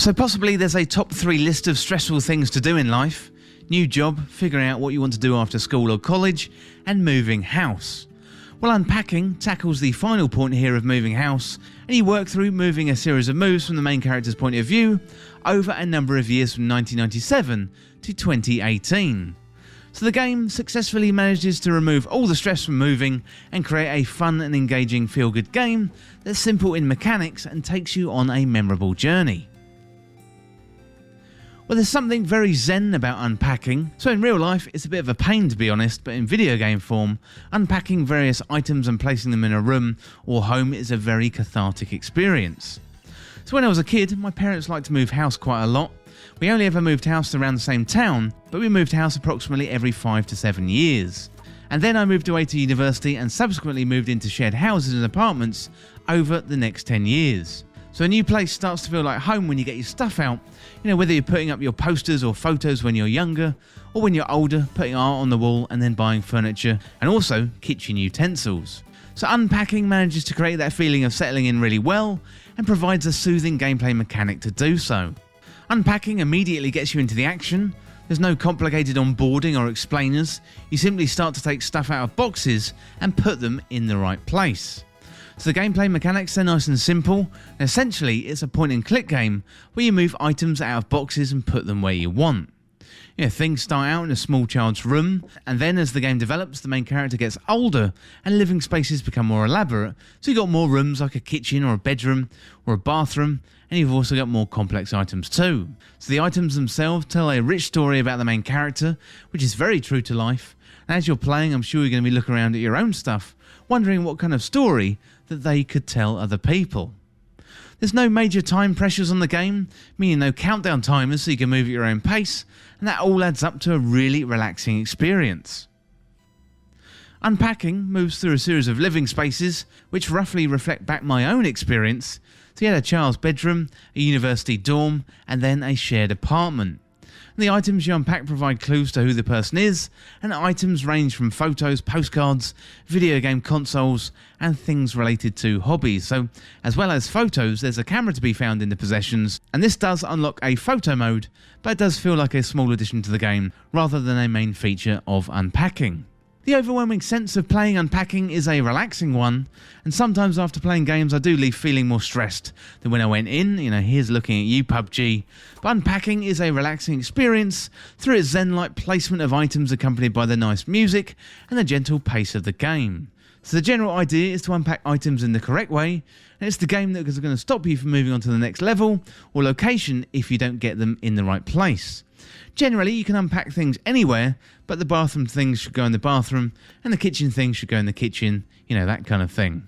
So possibly there's a top 3 list of stressful things to do in life: new job, figuring out what you want to do after school or college, and moving house. Well, Unpacking tackles the final point here of moving house, and you work through moving a series of moves from the main character's point of view over a number of years from 1997 to 2018. So the game successfully manages to remove all the stress from moving and create a fun and engaging feel-good game that's simple in mechanics and takes you on a memorable journey. Well, there's something very zen about unpacking. So in real life, it's a bit of a pain to be honest, but in video game form, unpacking various items and placing them in a room or home is a very cathartic experience. So when I was a kid, my parents liked to move house quite a lot. We only ever moved house around the same town, but we moved house approximately every 5 to 7 years. And then I moved away to university and subsequently moved into shared houses and apartments over the next 10 years. So a new place starts to feel like home when you get your stuff out, whether you're putting up your posters or photos when you're younger, or when you're older, putting art on the wall and then buying furniture, and also kitchen utensils. So Unpacking manages to create that feeling of settling in really well, and provides a soothing gameplay mechanic to do so. Unpacking immediately gets you into the action. There's no complicated onboarding or explainers, you simply start to take stuff out of boxes and put them in the right place. So the gameplay mechanics are nice and simple, and essentially it's a point and click game where you move items out of boxes and put them where you want. Things start out in a small child's room, and then as the game develops, the main character gets older and living spaces become more elaborate, so you've got more rooms like a kitchen or a bedroom or a bathroom, and you've also got more complex items too. So the items themselves tell a rich story about the main character, which is very true to life, and as you're playing, I'm sure you're going to be looking around at your own stuff, wondering what kind of story that they could tell other people. There's no major time pressures on the game, meaning no countdown timers so you can move at your own pace, and that all adds up to a really relaxing experience. Unpacking moves through a series of living spaces which roughly reflect back my own experience. So you had a child's bedroom, a university dorm, and then a shared apartment. The items you unpack provide clues to who the person is, and items range from photos, postcards, video game consoles, and things related to hobbies. So, as well as photos, there's a camera to be found in the possessions, and this does unlock a photo mode, but it does feel like a small addition to the game, rather than a main feature of Unpacking. The overwhelming sense of playing Unpacking is a relaxing one, and sometimes after playing games I do leave feeling more stressed than when I went in, here's looking at you PUBG, but Unpacking is a relaxing experience through its zen-like placement of items accompanied by the nice music and the gentle pace of the game. So the general idea is to unpack items in the correct way, and it's the game that is going to stop you from moving on to the next level or location if you don't get them in the right place. Generally, you can unpack things anywhere, but the bathroom things should go in the bathroom, and the kitchen things should go in the kitchen, that kind of thing.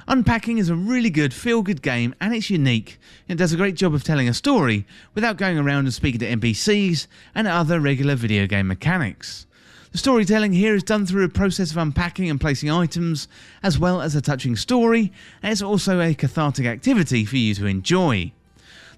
Unpacking is a really good, feel-good game, and it's unique. It does a great job of telling a story without going around and speaking to NPCs and other regular video game mechanics. The storytelling here is done through a process of unpacking and placing items, as well as a touching story, and it's also a cathartic activity for you to enjoy.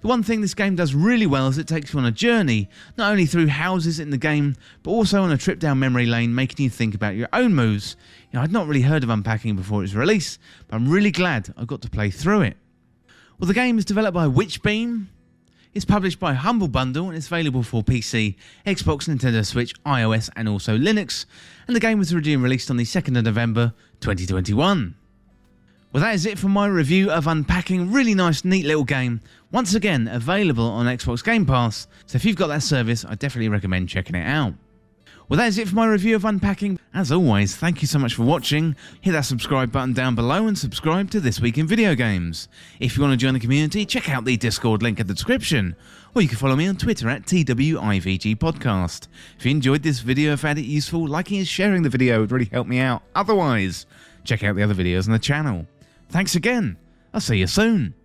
The one thing this game does really well is it takes you on a journey, not only through houses in the game, but also on a trip down memory lane, making you think about your own moves. I'd not really heard of Unpacking before its release, but I'm really glad I got to play through it. Well, the game is developed by Witchbeam. It's published by Humble Bundle and it's available for PC, Xbox, Nintendo Switch, iOS and also Linux, and the game was originally released on the 2nd of November 2021. Well, that is it for my review of Unpacking. Really nice, neat little game. Once again, available on Xbox Game Pass, so if you've got that service, I definitely recommend checking it out. Well, that is it for my review of Unpacking. As always, thank you so much for watching. Hit that subscribe button down below and subscribe to This Week in Video Games. If you want to join the community, check out the Discord link in the description, or you can follow me on Twitter at TWIVG Podcast. If you enjoyed this video, found it useful, liking and sharing the video would really help me out. Otherwise, check out the other videos on the channel. Thanks again. I'll see you soon.